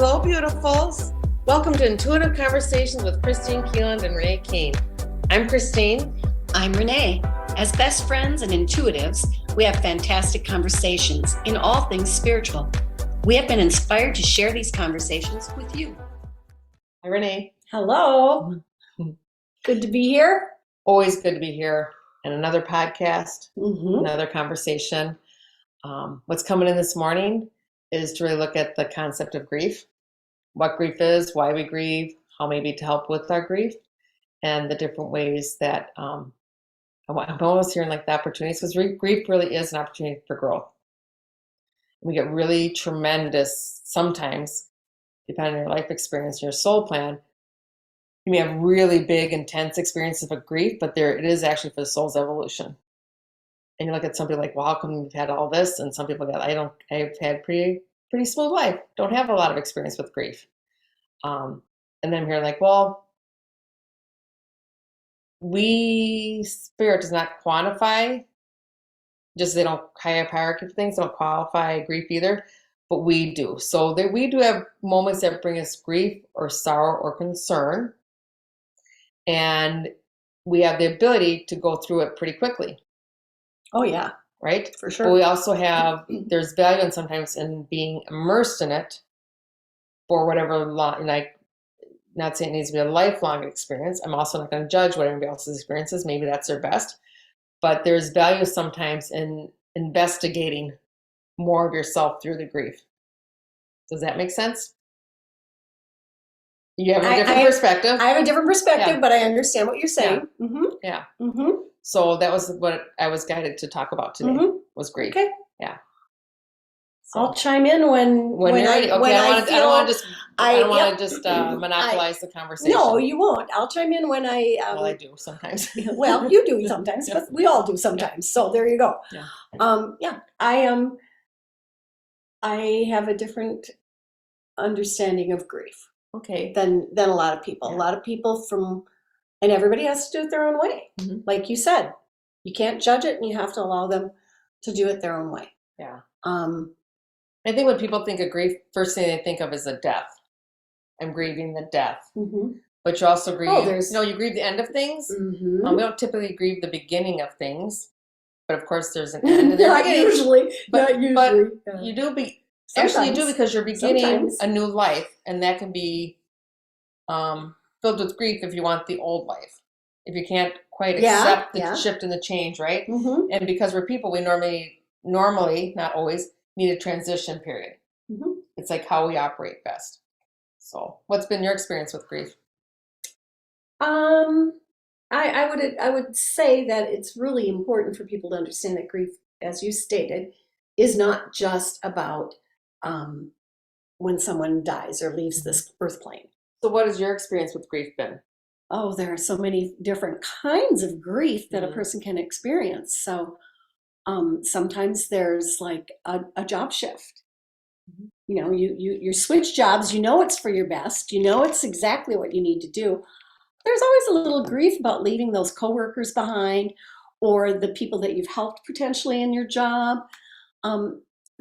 Hello, beautifuls. Welcome to Intuitive Conversations with Kristine Keeland and Renee Kane. I'm Kristine. I'm Renee. As best friends and intuitives, we have fantastic conversations in all things spiritual. We have been inspired to share these conversations with you. Hi, Renee. Hello. Good to be here. Always good to be here. And another podcast, another conversation. What's coming in this morning is to really look at the concept of grief, what grief is, why we grieve, how maybe to help with our grief, and the different ways that I'm always hearing like the opportunities, because grief really is an opportunity for growth. We get really tremendous, sometimes, depending on your life experience, your soul plan, you may have really big, intense experiences of grief, but it is actually for the soul's evolution. And you look at somebody like, well, how come you've had all this? And some people go, I've had pretty smooth life. Don't have a lot of experience with grief. And then I'm here like, well, spirit does not quantify, just they don't hierarchy of things, don't qualify grief either, but we do. So we do have moments that bring us grief or sorrow or concern. And we have the ability to go through it pretty quickly. Oh, yeah. Right? For sure. But we also there's value in sometimes in being immersed in it for whatever long, like, not saying it needs to be a lifelong experience. I'm also not going to judge what everybody else's experience is. Maybe that's their best. But there's value sometimes in investigating more of yourself through the grief. Does that make sense? You have a different perspective. I have a different perspective, but I understand what you're saying. Yeah. Yeah. So that was what I was guided to talk about today, was grief. Okay. Yeah. So I'll chime in when you're ready. Okay, I don't want to just monopolize the conversation. No, you won't. I'll chime in when I... well, I do sometimes. Well, you do sometimes, but we all do sometimes. Yeah. So there you go. Yeah. I have a different understanding of grief. Okay. Than a lot of people. Yeah. A lot of people and everybody has to do it their own way. Like you said, you can't judge it, and you have to allow them to do it their own way. Yeah. I think when people think of grief, first thing they think of is a death. I'm grieving the death. But you also grieve, you grieve the end of things. We don't typically grieve the beginning of things, but of course there's an end. Not usually. But you do actually you do, because you're beginning a new life, and that can be filled with grief if you want the old life. If you can't quite accept the shift and the change, right? And because we're people, we normally, not always, need a transition period. It's like how we operate best. So what's been your experience with grief? I would say that it's really important for people to understand that grief, as you stated, is not just about when someone dies or leaves this earth plane. So what has your experience with grief been? Oh, there are so many different kinds of grief that a person can experience. So sometimes there's like a job shift. You know, you switch jobs, it's for your best, it's exactly what you need to do. There's always a little grief about leaving those coworkers behind, or the people that you've helped potentially in your job.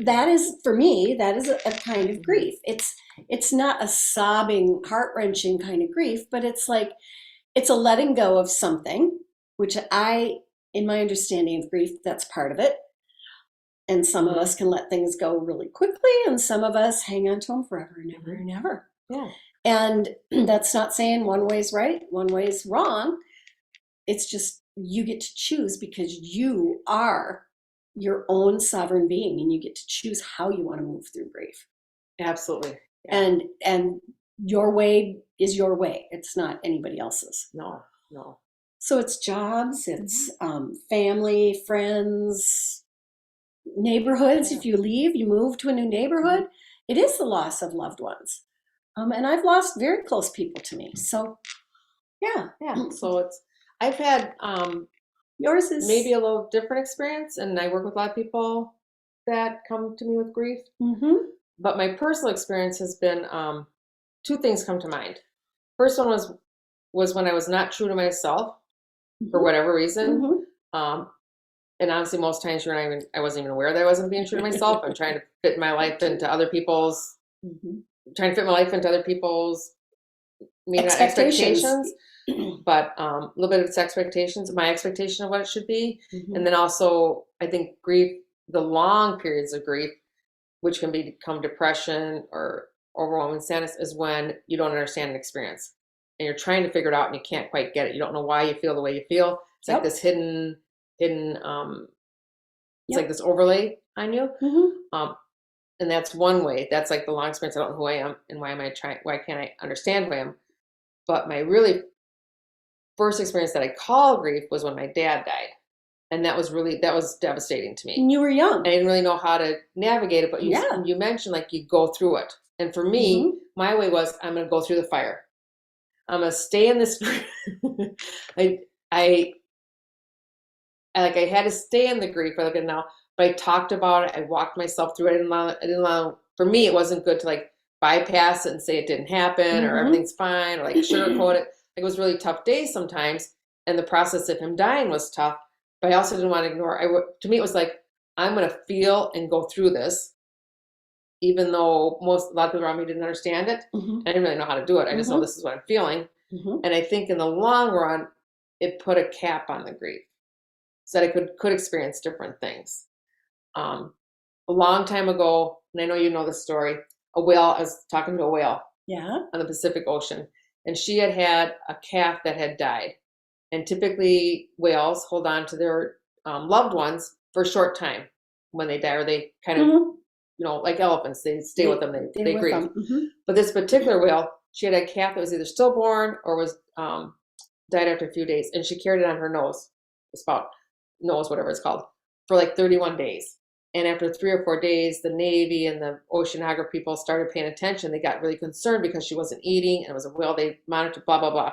That is, for me, that is a kind of grief. It's not a sobbing, heart-wrenching kind of grief, but it's a letting go of something, which in my understanding of grief, that's part of it. And some of us can let things go really quickly, and some of us hang on to them forever and ever and ever. Yeah. And that's not saying one way is right, one way is wrong. It's just you get to choose, because you are your own sovereign being, and you get to choose how you want to move through grief. Absolutely. Yeah. And your way is your way. It's not anybody else's. No. So it's jobs, it's family, friends, neighborhoods. If you move to a new neighborhood, it is the loss of loved ones. And I've lost very close people to me. So yeah. So I've had yours is maybe a little different experience, and I work with a lot of people that come to me with grief. But my personal experience has been, two things come to mind. First one was when I was not true to myself for whatever reason. And honestly, most times I wasn't even aware that I wasn't being true to myself. I'm trying to fit my life into other people's trying to fit my life into other people's, maybe not expectations, but a little bit of its expectations, my expectation of what it should be. And then also, I think grief, the long periods of grief, which can become depression or overwhelming sadness, is when you don't understand an experience and you're trying to figure it out and you can't quite get it. You don't know why you feel the way you feel. It's like this hidden, it's like this overlay on you. And that's one way. That's like the long experience. I don't know who I am and why can't I understand who I am? But my really first experience that I call grief was when my dad died. And that was devastating to me. And you were young. I didn't really know how to navigate it, but you mentioned like you go through it. And for me, my way was, I'm going to go through the fire. I'm going to stay in this. I had to stay in the grief. I look at it now, but I talked about it. I walked myself through it. I didn't allow, for me, it wasn't good to like bypass it and say it didn't happen or everything's fine or like sugarcoat it. It was really tough days sometimes. And the process of him dying was tough, but I also didn't want to ignore. To me, it was like, I'm going to feel and go through this, even though a lot of people around me didn't understand it. I didn't really know how to do it. I just know this is what I'm feeling. And I think in the long run, it put a cap on the grief so that I could experience different things. A long time ago, and I know you know the story, I was talking to a whale on the Pacific Ocean, and she had a calf that had died. And typically whales hold on to their loved ones for a short time when they die, or they kind of, like elephants, they stay with them, they grieve. But this particular whale, she had a calf that was either stillborn or was died after a few days, and she carried it on her nose, whatever it's called, for like 31 days. And after 3 or 4 days, the Navy and the oceanographer people started paying attention. They got really concerned because she wasn't eating, and it was a whale they monitored, blah, blah, blah.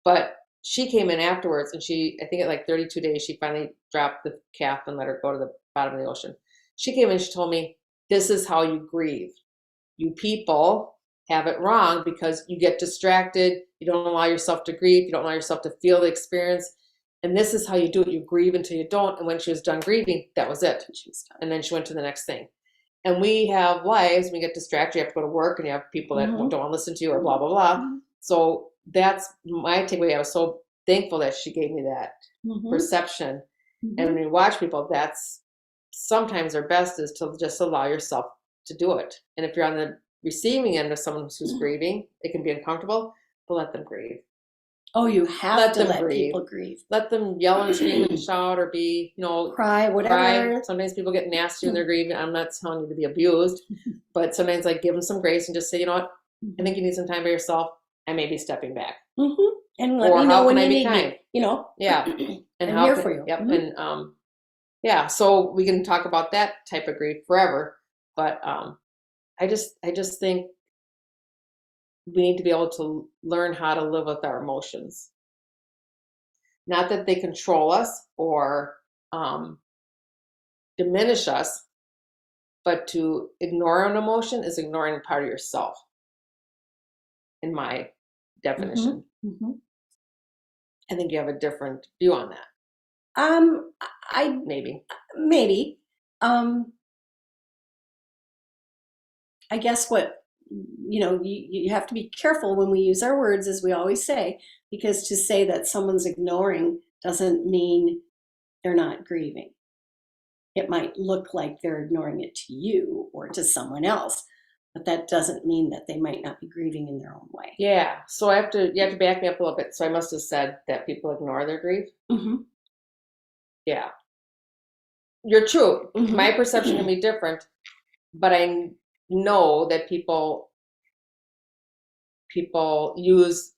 But she came in afterwards, and I think at like 32 days, she finally dropped the calf and let her go to the bottom of the ocean. She came in, she told me, this is how you grieve. You people have it wrong because you get distracted. You don't allow yourself to grieve. You don't allow yourself to feel the experience. And this is how you do it. You grieve until you don't. And when she was done grieving, that was it. And then she went to the next thing. And we have lives. We get distracted. You have to go to work, and you have people that don't want to listen to you or blah, blah, blah. So that's my takeaway. I was so thankful that she gave me that perception. And when you watch people, that's sometimes their best is to just allow yourself to do it. And if you're on the receiving end of someone who's grieving, it can be uncomfortable, but let them grieve. Oh, you have to let people grieve. Let them yell and scream and shout or be, cry, whatever. Cry. Sometimes people get nasty when they're grieving. I'm not telling you to be abused, but sometimes like give them some grace and just say, you know what, I think you need some time by yourself. I may be stepping back. And let me know when you need me. Yeah. And I'm here for you. Yep. And so we can talk about that type of grief forever. But I just think we need to be able to learn how to live with our emotions. Not that they control us or diminish us, but to ignore an emotion is ignoring a part of yourself, in my definition. I think you have a different view on that. Maybe. I guess what, you have to be careful when we use our words, as we always say, because to say that someone's ignoring doesn't mean they're not grieving. It might look like they're ignoring it to you or to someone else, but that doesn't mean that they might not be grieving in their own way. Yeah. So you have to back me up a little bit. So I must have said that people ignore their grief. Yeah. You're true. My perception can be different, but I know that people use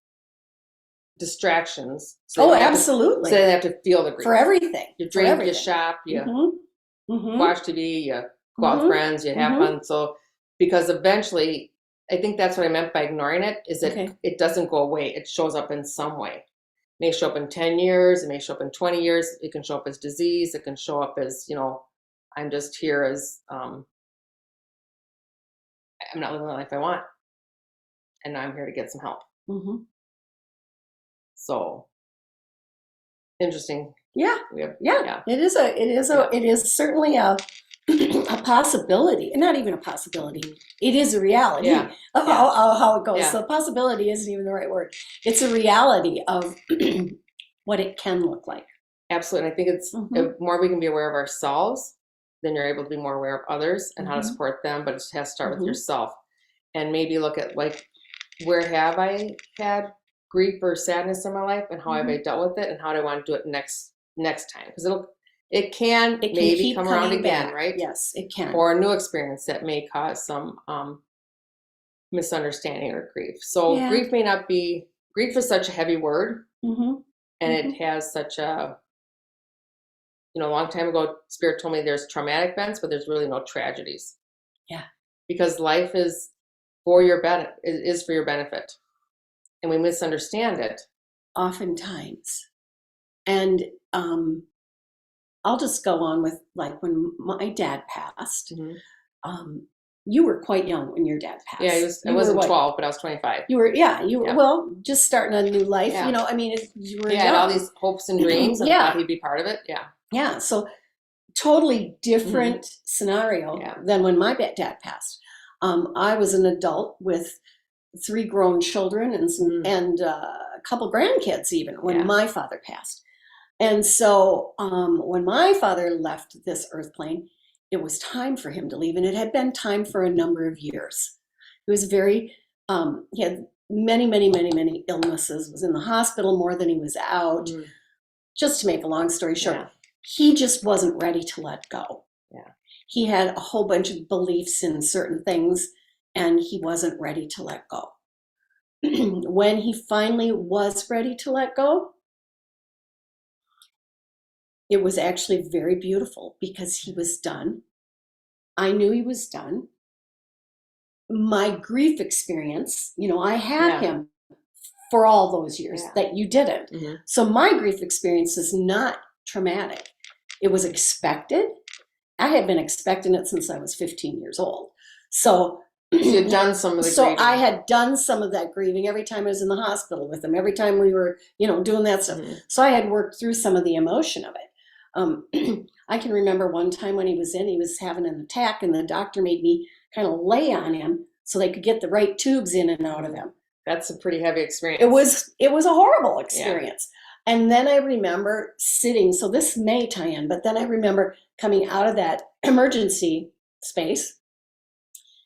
distractions. So absolutely. So they have to feel the grief. For everything. You drink, you shop, you watch TV, you go out with friends, you have fun. So, because eventually, I think that's what I meant by ignoring it, is that it doesn't go away. It shows up in some way. It may show up in 10 years. It may show up in 20 years. It can show up as disease. It can show up as, I'm just here as, I'm not living the life I want. And now I'm here to get some help. So interesting. Yeah. It is certainly a a possibility, not even a possibility. It is a reality Yeah. of Yeah. how it goes. Yeah. So possibility isn't even the right word. It's a reality of what it can look like. Absolutely. I think it's the more we can be aware of ourselves, then you're able to be more aware of others and how to support them. But it has to start with yourself, and maybe look at like, where have I had grief or sadness in my life, and how have I dealt with it, and how do I want to do it next time? Because it can maybe keep come around coming again, back. right? Yes, it can. Or a new experience that may cause some misunderstanding or grief. So grief may not be, grief is such a heavy word, and it has such a, a long time ago, Spirit told me there's traumatic events, but there's really no tragedies. Yeah. Because life is for your benefit, is for your benefit. And we misunderstand it. Oftentimes. And I'll just go on with, like, when my dad passed, you were quite young when your dad passed. Yeah, I wasn't 12, but I was 25. You were, well, just starting a new life, Yeah. I mean, you were young. had all these hopes and dreams, and thought he'd be part of it. Yeah. Yeah, so totally different scenario than when my dad passed. I was an adult with 3 grown children and a couple grandkids even when my father passed. And so when my father left this earth plane, it was time for him to leave, and it had been time for a number of years. He was very, he had many, many, many, many illnesses, was in the hospital more than he was out. Just to make a long story short, he just wasn't ready to let go. Yeah. He had a whole bunch of beliefs in certain things, and he wasn't ready to let go. When he finally was ready to let go, it was actually very beautiful because he was done. I knew he was done. My grief experience, I had him for all those years that you didn't. So my grief experience is not traumatic. It was expected. I had been expecting it since I was 15 years old. So you had done some of the grieving. I had done some of that grieving every time I was in the hospital with him, every time we were, doing that stuff. So I had worked through some of the emotion of it. I can remember one time when he was having an attack, and the doctor made me kind of lay on him so they could get the right tubes in and out of him. That's a pretty heavy experience. It was a horrible experience. Yeah. And then I remember sitting, so this may tie in, but then I remember coming out of that emergency space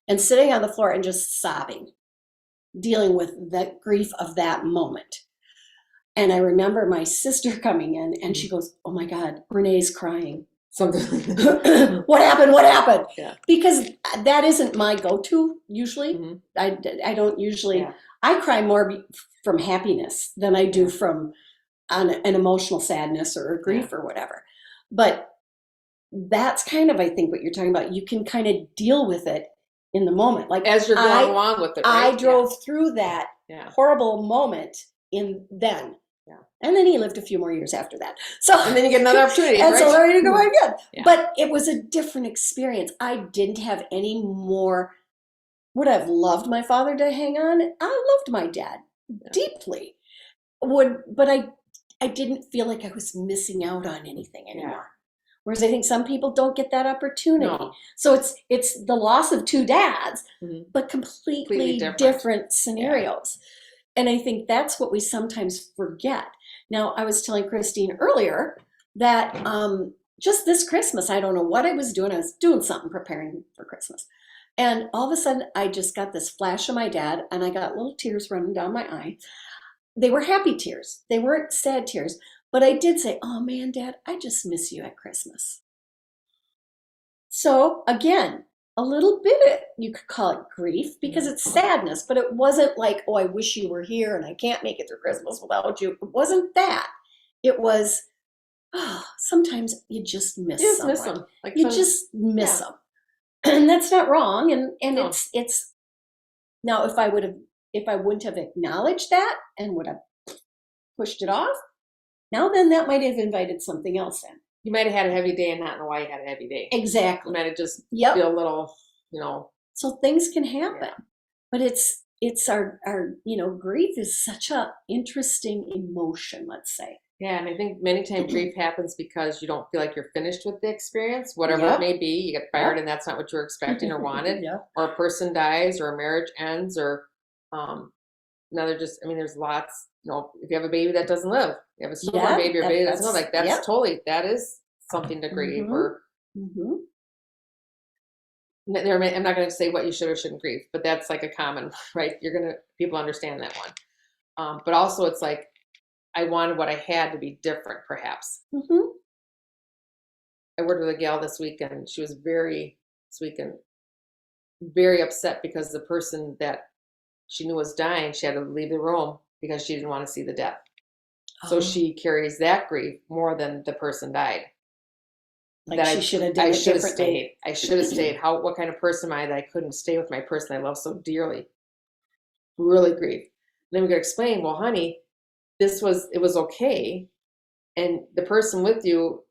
and sitting on the floor and just sobbing, dealing with the grief of that moment. And I remember my sister coming in, and she goes, "Oh my God, Renee's crying." Something. What happened? What happened? Yeah. Because that isn't my go-to usually. I don't usually. Yeah. I cry more from happiness than I do from an emotional sadness or grief or whatever. But that's kind of, I think, what you're talking about. You can kind of deal with it in the moment, like as you're going along with it. Right? I drove through that horrible moment then. Yeah. And then he lived a few more years after that. So and then you get another opportunity. And right? so there you go again. Yeah. But it was a different experience. I didn't have any more. Would I have loved my father to hang on? I loved my dad deeply. But I didn't feel like I was missing out on anything anymore. Yeah. Whereas I think some people don't get that opportunity. No. So it's the loss of 2 dads, but completely different scenarios. Yeah. And I think that's what we sometimes forget. Now, I was telling Kristine earlier that just this Christmas, I don't know what I was doing. I was doing something preparing for Christmas. And all of a sudden, I just got this flash of my dad, and I got little tears running down my eye. They were happy tears. They weren't sad tears. But I did say, "Oh, man, Dad, I just miss you at Christmas." So, again, a little bit, you could call it grief because it's sadness, but it wasn't like, "Oh, I wish you were here and I can't make it through Christmas without you." It wasn't that. It was, sometimes you just miss someone. Miss them. Like you just miss them. And that's not wrong. And no. it's now, if I wouldn't have acknowledged that and would have pushed it off, now then that might have invited something else in. You might have had a heavy day and not know why you had a heavy day. Exactly. You might have just feel a little, So things can happen. But it's our grief is such a interesting emotion, let's say. Yeah, and I think many times grief happens because you don't feel like you're finished with the experience, whatever it may be. You get fired and that's not what you were expecting or wanted, or a person dies, or a marriage ends, or there's lots, if you have a baby that doesn't live, you have a stillborn baby or baby that doesn't live, like that's totally, that is something to grieve. Or I'm not going to say what you should or shouldn't grieve, but that's like a common, right? People understand that one. But also it's like, I wanted what I had to be different, perhaps. I worked with a gal this week, and she was very upset because the person that she knew was dying, she had to leave the room because she didn't want to see the death. So she carries that grief more than the person died. Like she should have done it differently. I should have stayed. What kind of person am I that I couldn't stay with my person I love so dearly? Really grieve. Then we could explain, well, honey, it was okay. And the person with you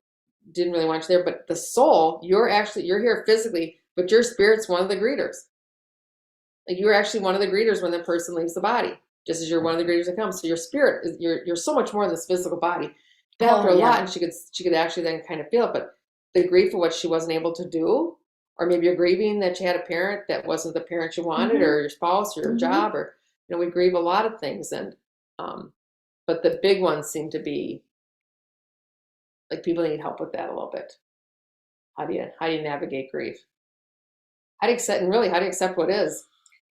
didn't really want you there, but the soul, you're here physically, but your spirit's one of the greeters. Like you're actually one of the greeters when the person leaves the body, just as you're one of the greeters that comes. So your spirit is, you're so much more than this physical body. Felt her a lot, and she could actually then kind of feel it, but the grief of what she wasn't able to do, or maybe you're grieving that you had a parent that wasn't the parent you wanted, or your spouse, or your job, or we grieve a lot of things, and but the big ones seem to be like people need help with that a little bit. How do you navigate grief? How do you accept what is?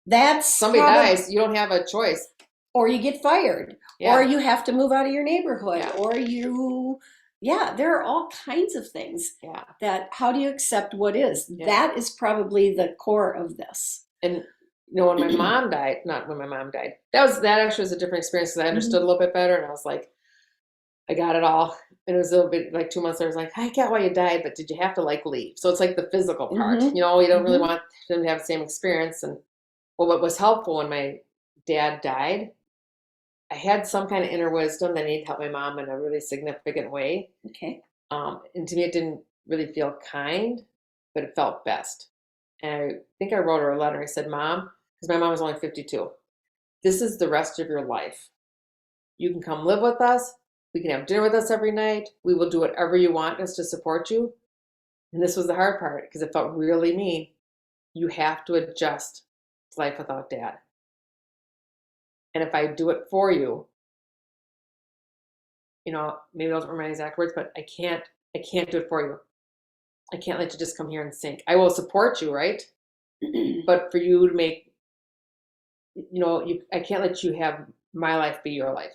That's somebody dies, you don't have a choice. Or you get fired, or you have to move out of your neighborhood, or there are all kinds of things that, how do you accept what is? That is probably the core of this. And when my mom died, not when my mom died, that actually was a different experience because I understood a little bit better, and I was like, I got it all. And it was a little bit like 2 months later, I was like, I get why you died, but did you have to leave? So it's like the physical part, you don't really want them to have the same experience. And what was helpful when my dad died, I had some kind of inner wisdom that I needed to help my mom in a really significant way. Okay. And to me, it didn't really feel kind, but it felt best. And I think I wrote her a letter. I said, Mom, because my mom was only 52, this is the rest of your life. You can come live with us. We can have dinner with us every night. We will do whatever you want us to support you. And this was the hard part because it felt really mean. You have to adjust to life without Dad. And if I do it for you, maybe those were my exact words, but I can't do it for you. I can't let you just come here and sink. I will support you, right? But for you to make, I can't let you have my life be your life.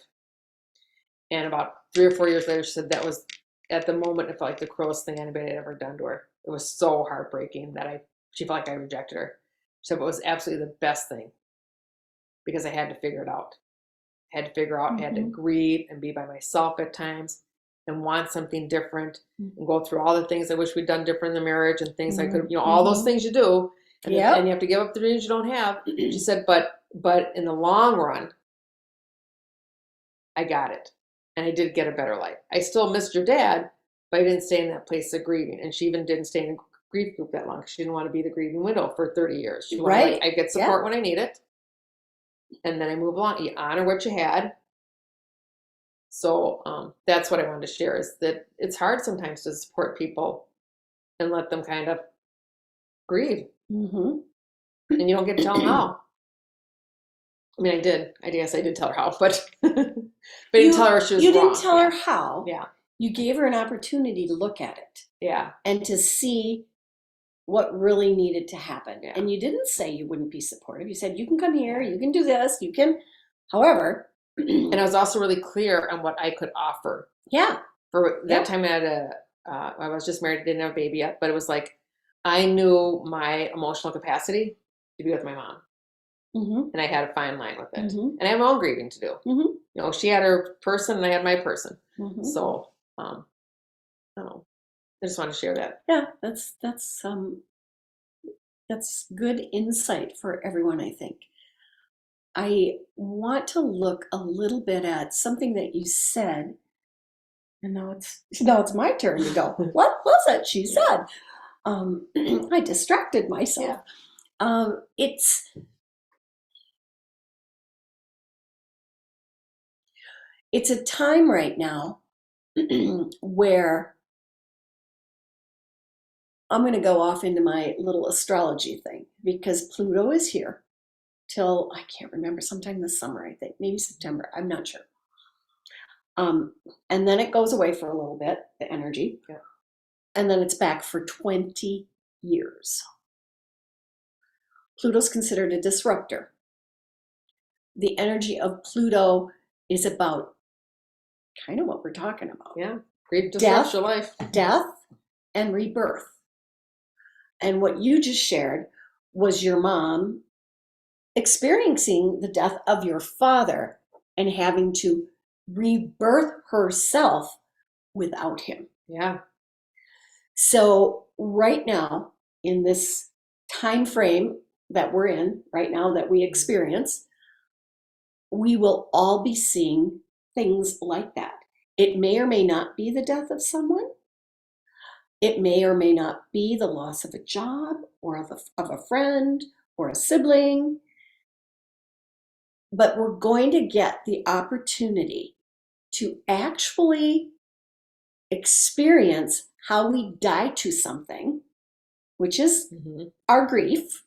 And about 3 or 4 years later, she said that was, at the moment, it felt like the cruelest thing anybody had ever done to her. It was so heartbreaking that she felt like I rejected her. So it was absolutely the best thing because I had to figure it out. I had to grieve and be by myself at times and want something different and go through all the things I wish we'd done different in the marriage and things I could, all those things you do. And you have to give up the dreams you don't have. She said, but in the long run, I got it. And I did get a better life. I still missed your dad, but I didn't stay in that place of grieving. And she even didn't stay in a grief group that long because she didn't want to be the grieving widow for 30 years. She wanted, I get support when I need it. And then I move along. You honor what you had. So that's what I wanted to share, is that it's hard sometimes to support people and let them kind of grieve. And you don't get to tell them how. I mean, I did. I guess I did tell her how, but I didn't tell her she was wrong. You didn't tell her how. Yeah. You gave her an opportunity to look at it. Yeah. And to see what really needed to happen. Yeah. And you didn't say you wouldn't be supportive. You said, you can come here, you can do this, you can, however. And I was also really clear on what I could offer. Yeah. For that time I was just married, didn't have a baby yet, but it was like, I knew my emotional capacity to be with my mom. And I had a fine line with it. And I have my own grieving to do. She had her person and I had my person. So, I don't know. I just want to share that. Yeah, that's good insight for everyone, I think. I want to look a little bit at something that you said, and now it's my turn to go. What was it she said? I distracted myself. It's a time right now where I'm going to go off into my little astrology thing, because Pluto is here till, I can't remember, sometime this summer, I think, maybe September, I'm not sure. And then it goes away for a little bit, the energy, Yeah. and then it's back for 20 years. Pluto's considered a disruptor. The energy of Pluto is about kind of what we're talking about. Yeah. Grief disrupts your life. Death and rebirth. And what you just shared was your mom experiencing the death of your father and having to rebirth herself without him. Yeah. So right now, in this time frame that we're in right now, that we experience, we will all be seeing things like that. It may or may not be the death of someone. It may or may not be the loss of a job or of a friend or a sibling. But we're going to get the opportunity to actually experience how we die to something, which is our grief,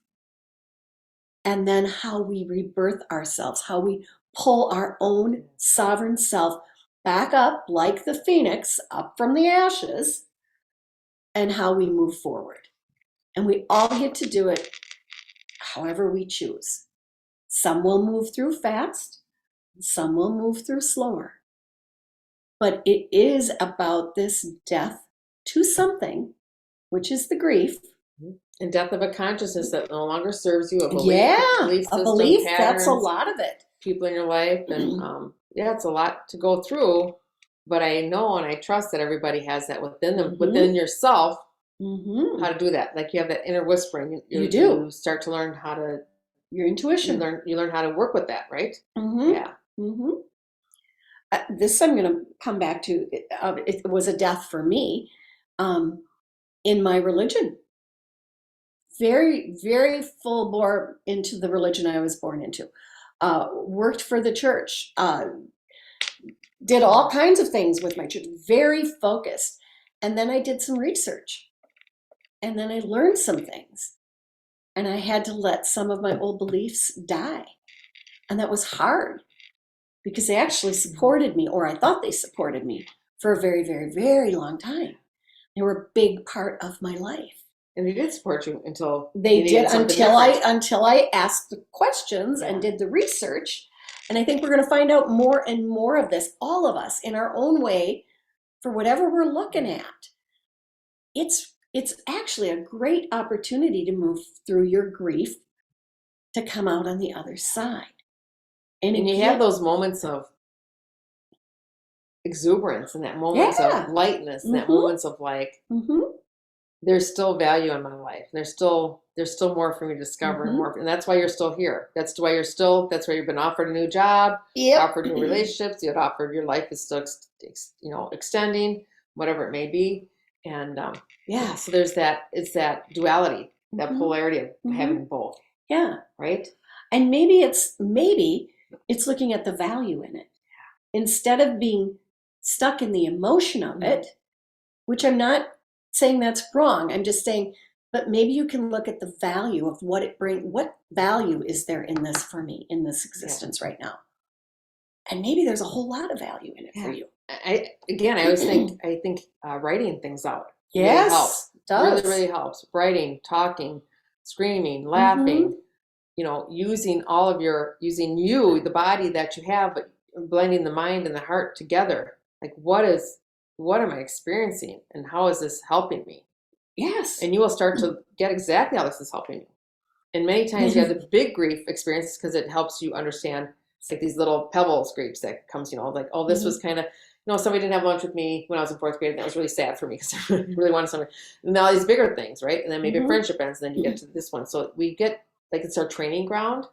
and then how we rebirth ourselves, how we pull our own sovereign self back up like the phoenix up from the ashes, and how we move forward. And we all get to do it however we choose. Some will move through fast, some will move through slower. But it is about this death to something, which is the grief. And death of a consciousness that no longer serves you, a belief, belief system, a belief, patterns, that's a lot of it. People in your life. And yeah, it's a lot to go through. But I know and I trust that everybody has that within them, within yourself, how to do that. Like you have that inner whispering. You do. You start to learn how to, your intuition. You learn how to work with that, right? Yeah. This I'm going to come back to. It was a death for me in my religion. Very, very full bore into the religion I was born into. Worked for the church. Did all kinds of things with my church. Very focused. And then I did some research. And then I learned some things. And I had to let some of my old beliefs die. And that was hard, because they actually supported me, or I thought they supported me, for a very, very, very long time. They were a big part of my life. And they did support you until they did, until I asked the questions and did the research. And I think we're going to find out more and more of this, all of us in our own way, for whatever we're looking at. It's actually a great opportunity to move through your grief, to come out on the other side. And you have those moments of exuberance, and that moments of lightness, and that moments of like, there's still value in my life. There's still more for me to discover, and more, and that's why you're still here. That's why you've been offered a new job, offered new relationships. You had offered, your life is still, extending, whatever it may be. And so there's that. It's that duality, that polarity of having both. Yeah. Right. And maybe it's looking at the value in it, instead of being stuck in the emotion of it, which I'm not saying that's wrong. I'm just saying, but maybe you can look at the value of what it brings. What value is there in this for me, in this existence right now? And maybe there's a whole lot of value in it for you. I always think, writing things out really helps. Does. Really, really helps. Writing, talking, screaming, laughing, using you, the body that you have, but blending the mind and the heart together. Like, what am I experiencing, and how is this helping me? Yes. And you will start to get exactly how this is helping you. And many times you have the big grief experiences because it helps you understand. It's like these little pebbles griefs that comes, like, oh, this was kind of, somebody didn't have lunch with me when I was in fourth grade, and that was really sad for me because I really wanted something. And now these bigger things, right? And then maybe a friendship ends, and then you get to this one. So we get, like, it's our training ground,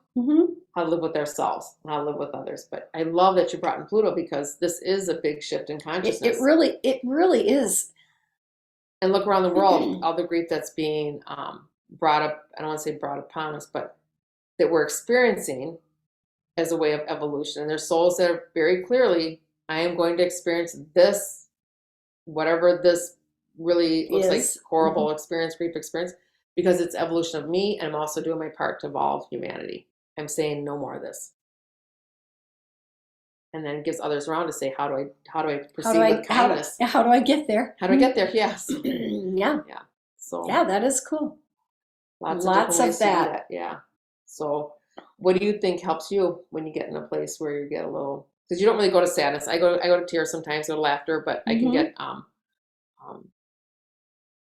how to live with ourselves, how to live with others. But I love that you brought in Pluto, because this is a big shift in consciousness. It really is. And look around the world, all the grief that's being brought up, I don't want to say brought upon us, but that we're experiencing as a way of evolution. And there's souls that are very clearly, I am going to experience this whatever this really looks like, Is. horrible experience, grief experience, because it's evolution of me, and I'm also doing my part to evolve humanity. I'm saying no more of this. And then it gives others around to say, how do I proceed with kindness? How do I get there? How do I get there? Yes. Yeah. Yeah. So yeah, that is cool. lots of ways to do that. Yeah. So what do you think helps you when you get in a place where you get a little, because you don't really go to sadness. I go to tears sometimes, go to laughter, but I can get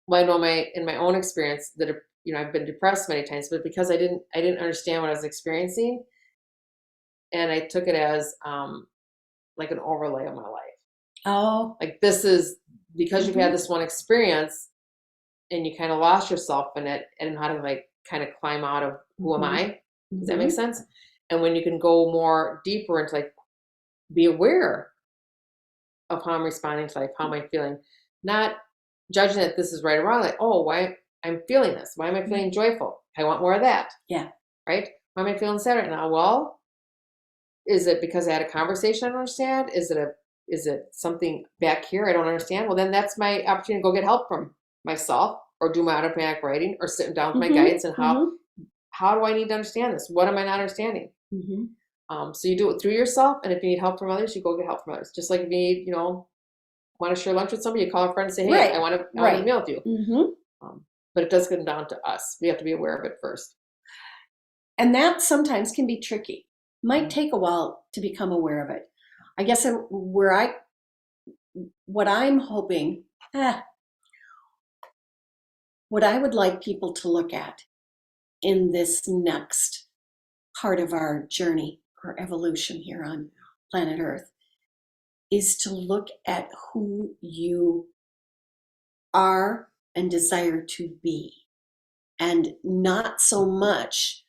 well, I know in my own experience that I've been depressed many times, but because I didn't understand what I was experiencing, and I took it as like an overlay of my life. Oh, Like, this is because you've had this one experience and you kind of lost yourself in it, and how to like kind of climb out of who am I? Does that make sense? And when you can go more deeper into like, be aware of how I'm responding to life, how am I feeling, not judging that this is right or wrong. Like, oh, why I'm feeling this? Why am I feeling joyful? I want more of that. Yeah. Right? Why am I feeling sad right now? Well, is it because I had a conversation I don't understand? Is it something back here I don't understand? Well, then that's my opportunity to go get help from myself, or do my automatic writing, or sitting down with my guides, and how do I need to understand this? What am I not understanding? So you do it through yourself, and if you need help from others, you go get help from others. Just like if you need, want to share lunch with somebody, you call a friend and say, hey, I want to meal with you. But it does come down to us. We have to be aware of it first. And that sometimes can be tricky. Might take a while to become aware of it. I guess what I'm hoping, what I would like people to look at in this next part of our journey or evolution here on planet Earth is to look at who you are and desire to be, and not so much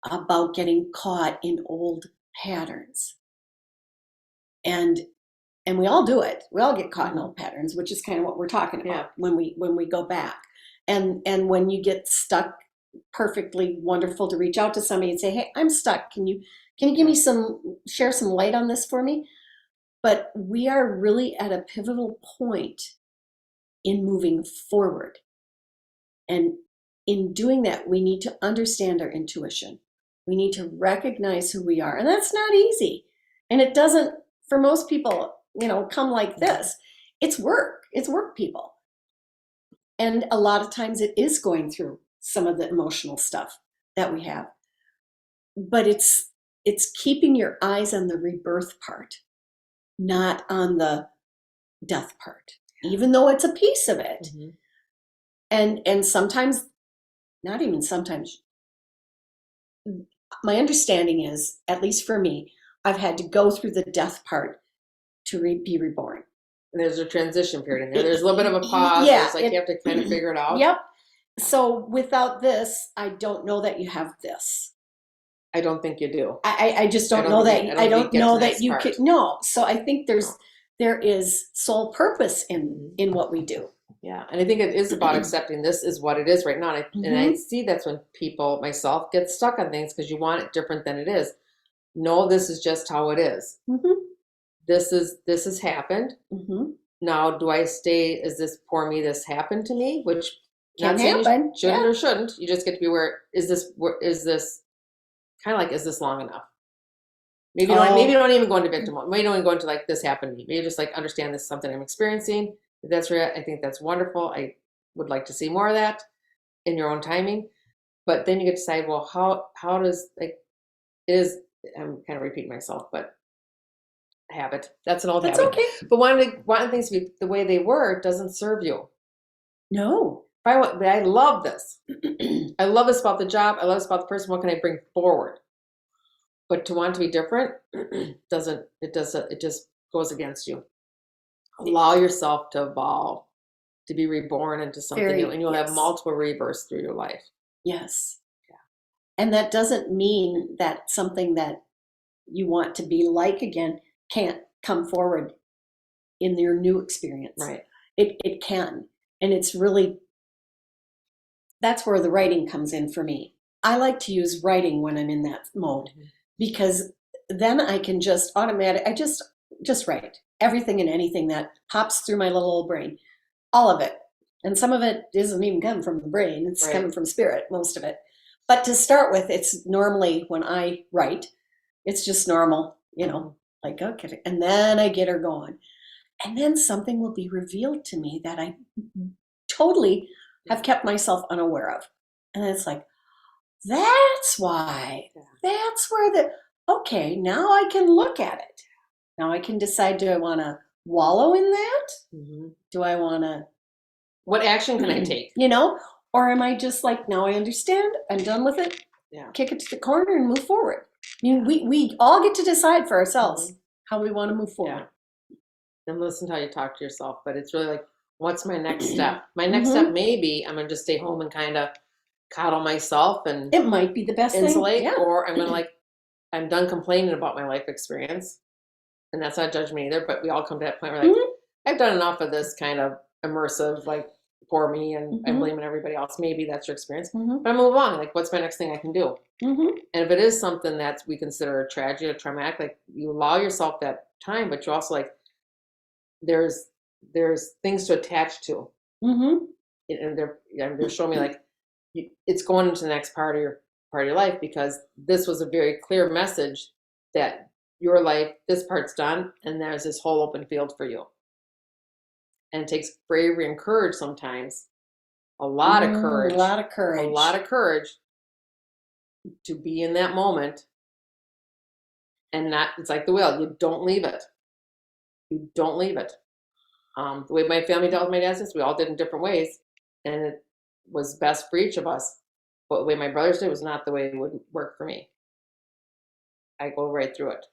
about getting caught in old patterns. And we all do it. We all get caught in old patterns, which is kind of what we're talking about when we go back. And when you get stuck, perfectly wonderful to reach out to somebody and say, hey, I'm stuck. Can you give me share some light on this for me? But we are really at a pivotal point in moving forward. And in doing that, we need to understand our intuition. We need to recognize who we are. And that's not easy. And it doesn't, for most people, come like this. It's work. It's work, people. And a lot of times it is going through some of the emotional stuff that we have. But it's keeping your eyes on the rebirth part, not on the death part, even though it's a piece of it. And sometimes, not even sometimes, my understanding is, at least for me, I've had to go through the death part to be reborn. And there's a transition period in there. There's a little bit of a pause. Yeah, it's like you have to kind of figure it out. Yep. So without this, I don't know that you have this. I don't think you do. I just don't know that. I don't know that you could. No. So I think there is sole purpose in what we do. Yeah, and I think it is about accepting this is what it is right now. And I see that's when people, myself, get stuck on things because you want it different than it is. No, this is just how it is. This has happened. Now, do I stay? Is this poor me? This happened to me, which can happen. Shouldn't or shouldn't. You just get to be aware. Is this kind of like, is this long enough? Maybe you don't even go into victim mode. Maybe you don't even go into like, this happened to me. Maybe you just like understand this is something I'm experiencing. If that's right, I think that's wonderful. I would like to see more of that in your own timing. But then you get to decide, well, how does I'm kind of repeating myself, but habit. That's an old habit. That's okay. But one of the things to be the way they were doesn't serve you. No. But I love this. I love this about the job. I love this about the person. What can I bring forward? But to want to be different it just goes against you. Allow yourself to evolve, to be reborn into something new, and you'll have multiple rebirths through your life. Yes. Yeah. And that doesn't mean that something that you want to be like again can't come forward in your new experience. Right. It can. And it's really, that's where the writing comes in for me. I like to use writing when I'm in that mode because then I can just I just write. everything and anything that pops through my little old brain, all of it. And some of it isn't even coming from the brain, it's coming from spirit, most of it. But to start with, it's normally when I write, it's just normal, like, okay, and then I get her going. And then something will be revealed to me that I totally have kept myself unaware of. And it's like, that's why, that's where okay, now I can look at it. Now I can decide, do I want to wallow in that? Do I want to? What action can I take? Or am I just like, now I understand, I'm done with it, kick it to the corner and move forward. We all get to decide for ourselves how we want to move forward. And listen to how you talk to yourself, but it's really like, what's my next step? My next step may be I'm going to just stay home and kind of coddle myself and it might be the best insulate, thing. or I'm going to I'm done complaining about my life experience. And that's not judgment either, but we all come to that point where I've done enough of this kind of immersive, for me, and I'm blaming everybody else. Maybe that's your experience, but I move on. What's my next thing I can do? And if it is something that we consider a tragedy or traumatic, you allow yourself that time, but you also there's things to attach to, and they're showing me it's going into the next part of your life, because this was a very clear message that your life, this part's done, and there's this whole open field for you. And it takes bravery and courage sometimes, a lot of courage to be in that moment, and not, it's like the wheel, you don't leave it. The way my family dealt with my dad, we all did in different ways, and it was best for each of us. But the way my brothers did was not the way it would work for me. I go right through it,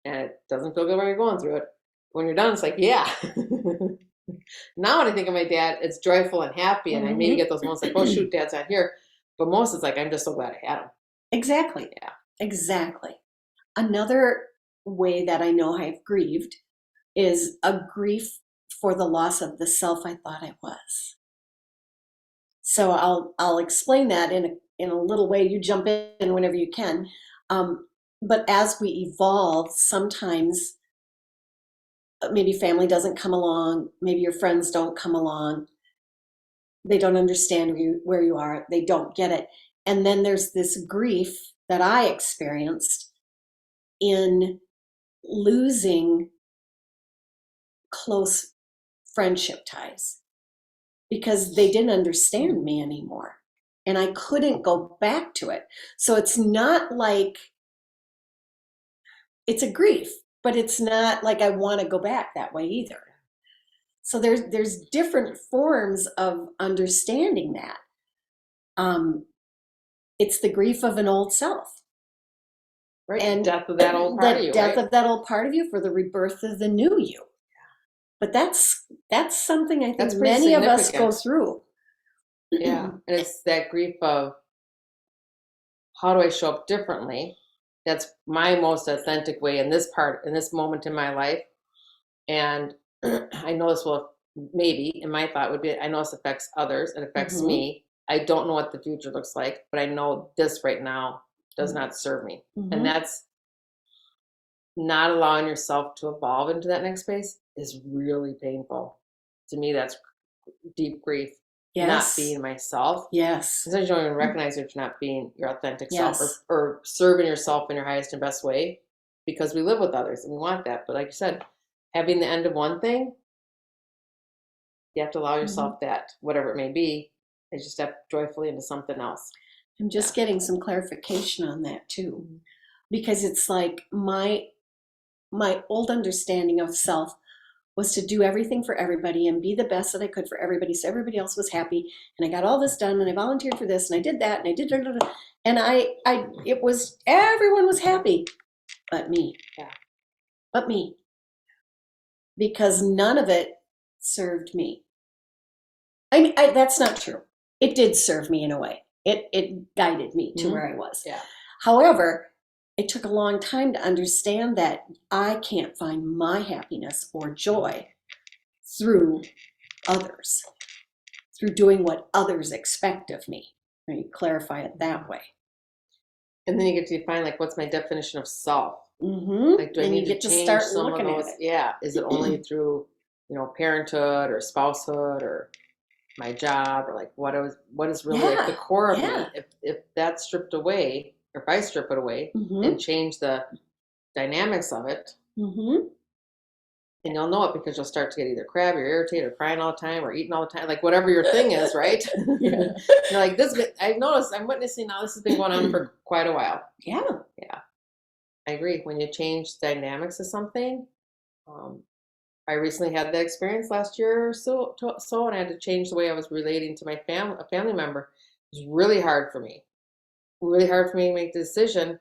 and it doesn't feel good when you're going through it. When you're done, it's like, yeah. Now when I think of my dad, it's joyful and happy, and I maybe get those moments oh shoot, Dad's not here. But most it's I'm just so glad I had him. Exactly. Yeah. Exactly. Another way that I know I've grieved is a grief for the loss of the self I thought I was. So I'll explain that in a little way. You jump in whenever you can. But as we evolve, sometimes maybe family doesn't come along, maybe your friends don't come along, they don't understand where you are, they don't get it. And then there's this grief that I experienced in losing close friendship ties because they didn't understand me anymore, and I couldn't go back to it. So it's not it's a grief, but it's not I want to go back that way either. So there's different forms of understanding that. It's the grief of an old self. Right. And death of that old part of you. Death of that old part of you for the rebirth of the new you. But that's something I think many of us go through. Yeah. And it's that grief of, how do I show up differently? That's my most authentic way in this moment in my life. And I know this will, maybe, in my thought would be, I know this affects others, it affects me. I don't know what the future looks like, but I know this right now does not serve me. And that's not allowing yourself to evolve into that next space is really painful. To me, that's deep grief. Yes. Not being myself. Yes. Sometimes you don't even recognize that you're not being your authentic self, or serving yourself in your highest and best way, because we live with others and we want that. But like you said, having the end of one thing, you have to allow yourself that, whatever it may be, is just step joyfully into something else. I'm just getting some clarification on that too, because it's my old understanding of self was to do everything for everybody and be the best that I could for everybody, so everybody else was happy. And I got all this done, and I volunteered for this, and I did that, and I did, and it was, everyone was happy, but me. Yeah. But me. Because none of it served me. I mean, that's not true. It did serve me in a way. It guided me to where I was. Yeah. However, it took a long time to understand that I can't find my happiness or joy through others, through doing what others expect of me. Let me clarify it that way. And then you get to define, like, what's my definition of self? Like, do I And need you to get to change start some of looking at those? it. Yeah. Is it only through, parenthood or spousehood or my job, or like what is really like the Yeah, core of yeah. me? If that's stripped away, or if I strip it away and change the dynamics of it, and you'll know it because you'll start to get either crabby or irritated or crying all the time or eating all the time, like whatever your thing is, right? Yeah. You're like, this. I've noticed. I'm witnessing now. This has been going on for quite a while. Yeah. Yeah, I agree. When you change dynamics of something, I recently had that experience last year or so, and I had to change the way I was relating to my a family member. It was really hard for me. Really hard for me to make the decision.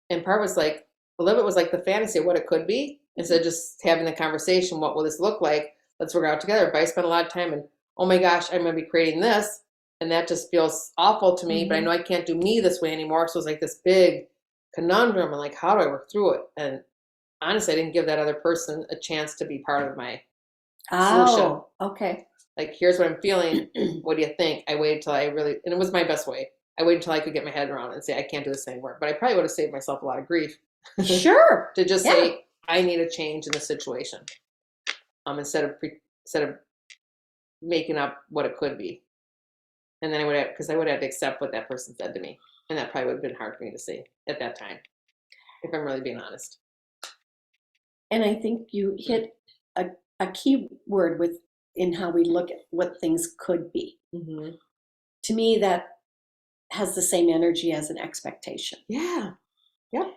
And part was like, a little bit was like the fantasy of what it could be, instead of just having the conversation, what will this look like? Let's work out together. But I spent a lot of time and, oh my gosh, I'm going to be creating this. And that just feels awful to me, but I know I can't do me this way anymore. So it's like this big conundrum. And like, how do I work through it? And honestly, I didn't give that other person a chance to be part of my solution. Oh, okay. Like, here's what I'm feeling. What do you think? I waited till and it was my best way. I waited until I could get my head around it and say, I can't do this anymore. But I probably would have saved myself a lot of grief. Sure. To just say, I need a change in the situation. Instead of making up what it could be. And then I would have to accept what that person said to me. And that probably would have been hard for me to say at that time, if I'm really being honest. And I think you hit a key word in how we look at what things could be. To me, that has the same energy as an expectation. Yeah. Yeah.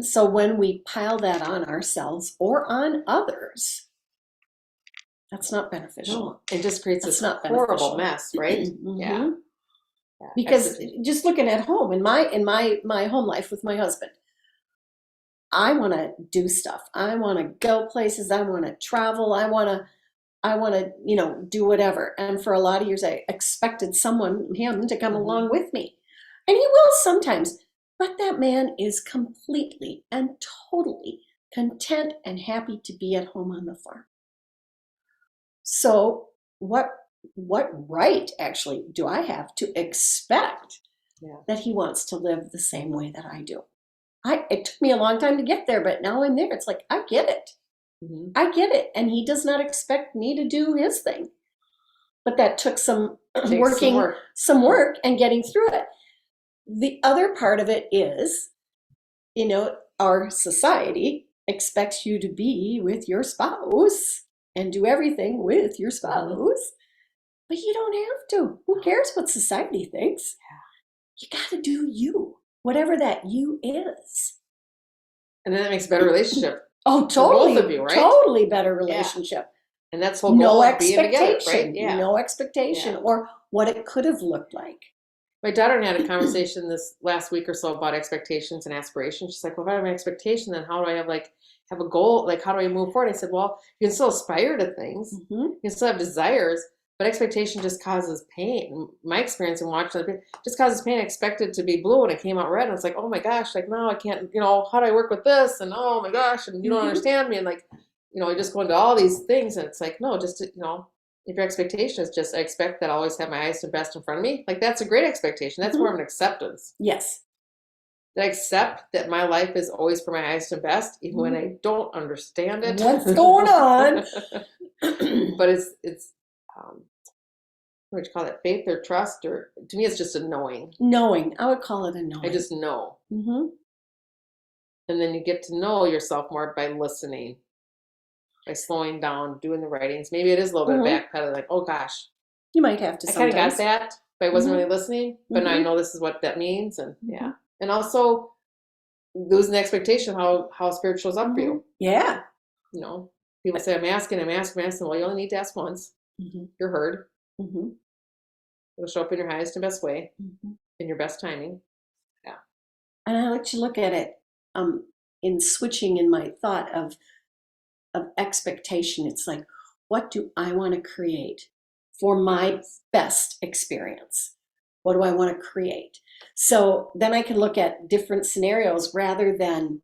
So when we pile that on ourselves or on others, that's not beneficial. No, it just creates this not horrible mess, right? Yeah. Because absolutely. just looking at home, in my home life with my husband, I want to do stuff. I want to go places. I want to travel. I want to, do whatever. And for a lot of years, I expected him to come along with me. And he will sometimes. But that man is completely and totally content and happy to be at home on the farm. So what right actually do I have to expect that he wants to live the same way that I do? It took me a long time to get there, but now I'm there. It's like, I get it. I get it. And he does not expect me to do his thing. But that took some work and getting through it. The other part of it is, our society expects you to be with your spouse and do everything with your spouse, but you don't have to. Who cares what society thinks? You got to do you, whatever that you is. And then that makes a better relationship. Oh, totally. For both of you, right? Totally better relationship. And that's the whole goal of being together, right? No expectation or what it could have looked like. My daughter and I had a conversation this last week or so about expectations and aspirations. She's like, well, if I have an expectation, then how do I have a goal? Like, how do I move forward? I said, well, you can still aspire to things. You can still have desires, but expectation just causes pain. My experience in watching it just causes pain. I expected to be blue and it came out red. And it's like, oh my gosh, like, no, I can't, how do I work with this? And oh my gosh, and you don't understand me. And like, I just go into all these things and it's like, no, just, if your expectation is just, I expect that I always have my highest and best in front of me, like that's a great expectation. That's more of an acceptance. Yes. That I accept that my life is always for my highest and best, even when I don't understand it. What's going on? But it's what would you call it? Faith or trust, or to me, it's just a knowing. Knowing. I would call it a knowing. I just know. And then you get to know yourself more by listening. By slowing down, doing the writings. Maybe it is a little bit of backpedaling, like, oh gosh. You might have to sometimes. I kind of got that, but I wasn't really listening. But now I know this is what that means. And and also losing the expectation of how spirit shows up for you. Yeah. People say, I'm asking. Well, you only need to ask once. You're heard. It'll show up in your highest and best way, in your best timing. Yeah. And I like to look at it in switching in my thought of expectation. It's like, what do I want to create for my best experience? What do I want to create? So then I can look at different scenarios rather than,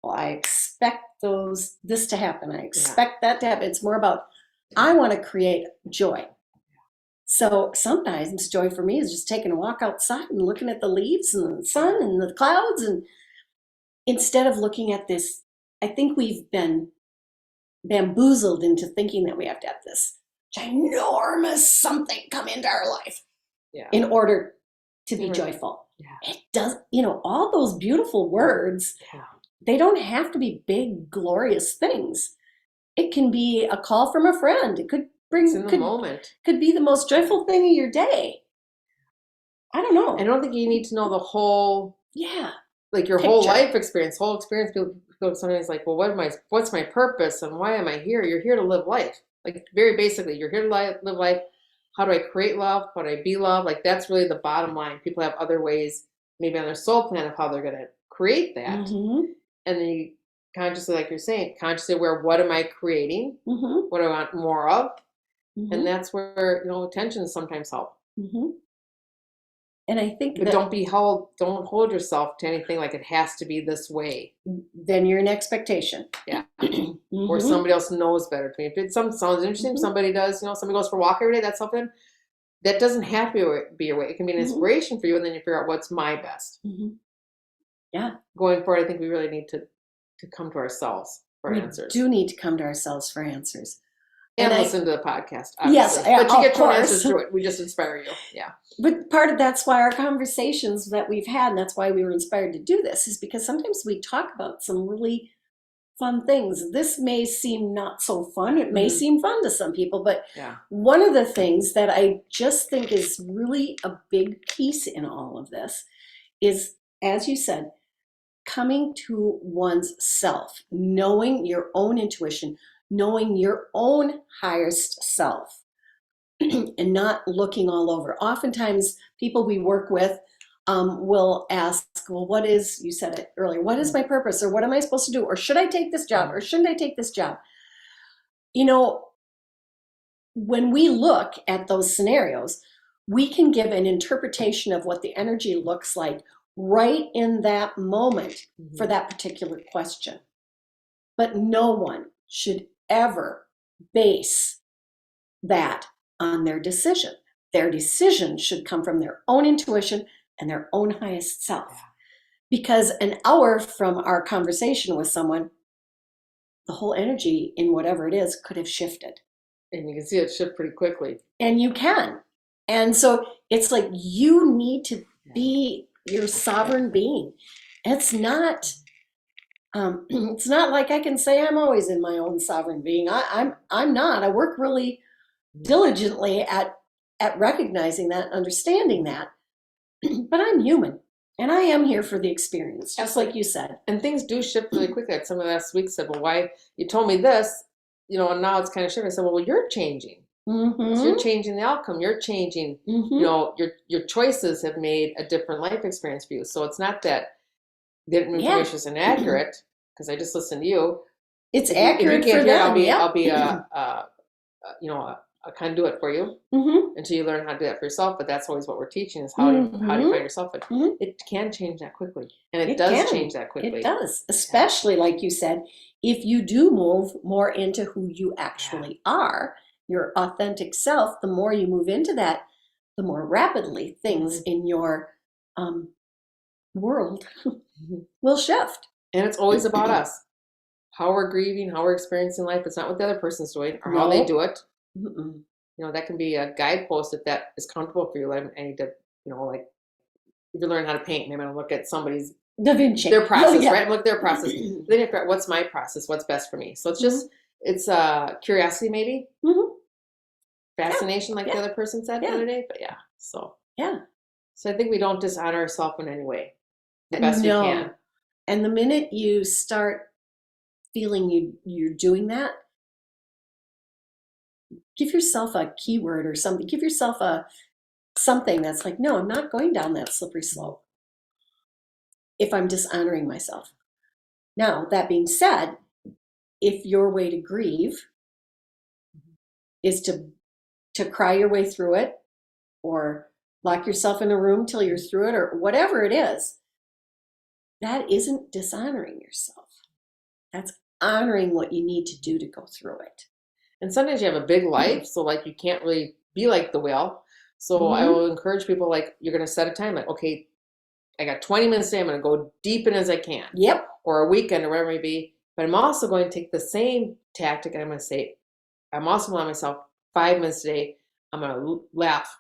well, I expect this to happen. I expect that to happen. It's more about, I want to create joy. So sometimes joy for me is just taking a walk outside and looking at the leaves and the sun and the clouds, and instead of looking at this, I think we've been bamboozled into thinking that we have to have this ginormous something come into our life in order to be joyful. It does, all those beautiful words, they don't have to be big, glorious things. It can be a call from a friend. It could moment. Could be the most joyful thing of your day. I don't know. I don't think you need to know the whole, like your picture. whole life experience, People sometimes like, well, what's my purpose and why am I here? You're here to live life. Like very basically, you're here to live life. How do I create love? How do I be love? Like that's really the bottom line. People have other ways, maybe on their soul plan of how they're going to create that. And then you consciously, like you're saying, consciously aware, what am I creating? What do I want more of? And that's where, attention sometimes help. And I think but don't hold yourself to anything like it has to be this way. Then you're in expectation. Yeah. Or somebody else knows better to me. If it sounds interesting, somebody does, somebody goes for a walk every day, that's something that doesn't have to be your way. It can be an inspiration for you, and then you figure out what's my best. Yeah. Going forward, I think we really need to come to ourselves for answers. We do need to come to ourselves for answers. And listen to the podcast. Obviously. Yes, but you get your answers through it. We just inspire you. Yeah. But part of that's why our conversations that we've had, and that's why we were inspired to do this, is because sometimes we talk about some really fun things. This may seem not so fun. It may seem fun to some people, but one of the things that I just think is really a big piece in all of this is, as you said, coming to one's self, knowing your own intuition, knowing your own highest self, and not looking all over. Oftentimes, people we work with will ask, well, you said it earlier, what is my purpose? Or what am I supposed to do? Or should I take this job? Or shouldn't I take this job? When we look at those scenarios, we can give an interpretation of what the energy looks like right in that moment for that particular question. But no one should ever base that on their decision. Their decision should come from their own intuition and their own highest self. Because an hour from our conversation with someone, the whole energy in whatever it is could have shifted. And you can see it shift pretty quickly. And you can. And so it's like you need to be your sovereign being. It's not like I can say I'm always in my own sovereign being. I'm not. I work really diligently at recognizing that, understanding that. But I'm human, and I am here for the experience, just like you said. And things do shift really quickly. Like someone last week said, well, why you told me this, and now it's kind of shifting. I said, well, you're changing. So you're changing the outcome. You're changing, your choices have made a different life experience for you. So it's not that the information is inaccurate, because I just listened to you. It's accurate for them. I'll be a conduit for you until you learn how to do that for yourself. But that's always what we're teaching is how do you find yourself. But it can change that quickly, and it does change that quickly. It does, especially like you said, if you do move more into who you actually are, your authentic self. The more you move into that, the more rapidly things in your world will shift. And it's always about us. How we're grieving, how we're experiencing life. It's not what the other person's doing or how they do it. That can be a guidepost if that is comfortable for you. Like I need to, like if you learn how to paint, maybe I'll look at somebody's Da Vinci. Their process, right? Look at their process. Then you have to figure out what's my process, what's best for me. So it's just it's curiosity maybe. Fascination, like the other person said the other day. But so I think we don't dishonor ourselves in any way. The best we can. And the minute you start feeling you're doing that, give yourself a keyword or something. Give yourself something that's like, no, I'm not going down that slippery slope if I'm dishonoring myself. Now, that being said, if your way to grieve is to cry your way through it, or lock yourself in a room till you're through it, or whatever it is, that isn't dishonoring yourself. That's honoring what you need to do to go through it. And sometimes you have a big life, so like you can't really be like the whale. So I will encourage people, like, you're going to set a time, like, okay, I got 20 minutes today. I'm going to go deep in as I can. Yep. Or a weekend or whatever it may be. But I'm also going to take the same tactic and I'm going to say, I'm also going to allow myself 5 minutes today. I'm going to laugh,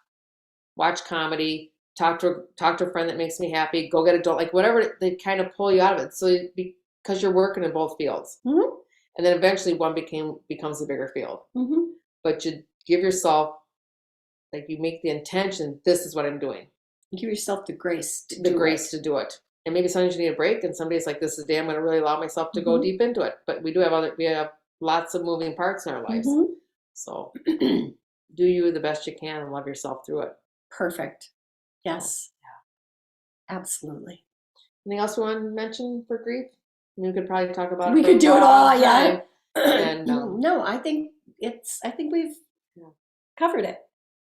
watch comedy, talk to a friend that makes me happy, go get a donut, like whatever, they kind of pull you out of it. So because you're working in both fields. Mm-hmm. And then eventually one becomes a bigger field. Mm-hmm. But you give yourself, like, you make the intention, this is what I'm doing. You give yourself the grace to do it. And maybe sometimes you need a break, and some days like, this is the day I'm going to really allow myself to go deep into it. But we have lots of moving parts in our lives. Mm-hmm. So do you the best you can and love yourself through it. Perfect. Yes. Yeah. Absolutely. Anything else we want to mention for grief? I mean, we could probably talk about it. We could do it all, yeah. And no, I think we've covered it.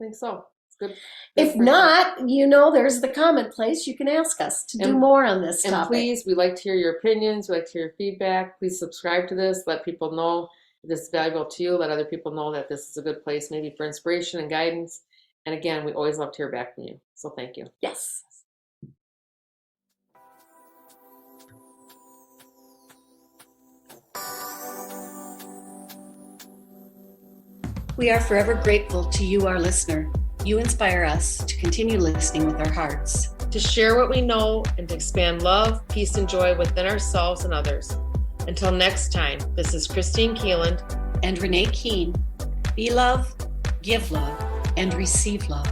I think so. It's good. If not, there's the comment place. You can ask us to do more on this topic. And please, we'd like to hear your opinions. We'd like to hear your feedback. Please subscribe to this. Let people know this is valuable to you. Let other people know that this is a good place, maybe for inspiration and guidance. And again, we always love to hear back from you. So thank you. Yes. We are forever grateful to you, our listener. You inspire us to continue listening with our hearts, to share what we know, and to expand love, peace, and joy within ourselves and others. Until next time, this is Kristine Keeland and Renee Keene. Be love, give love, and receive love.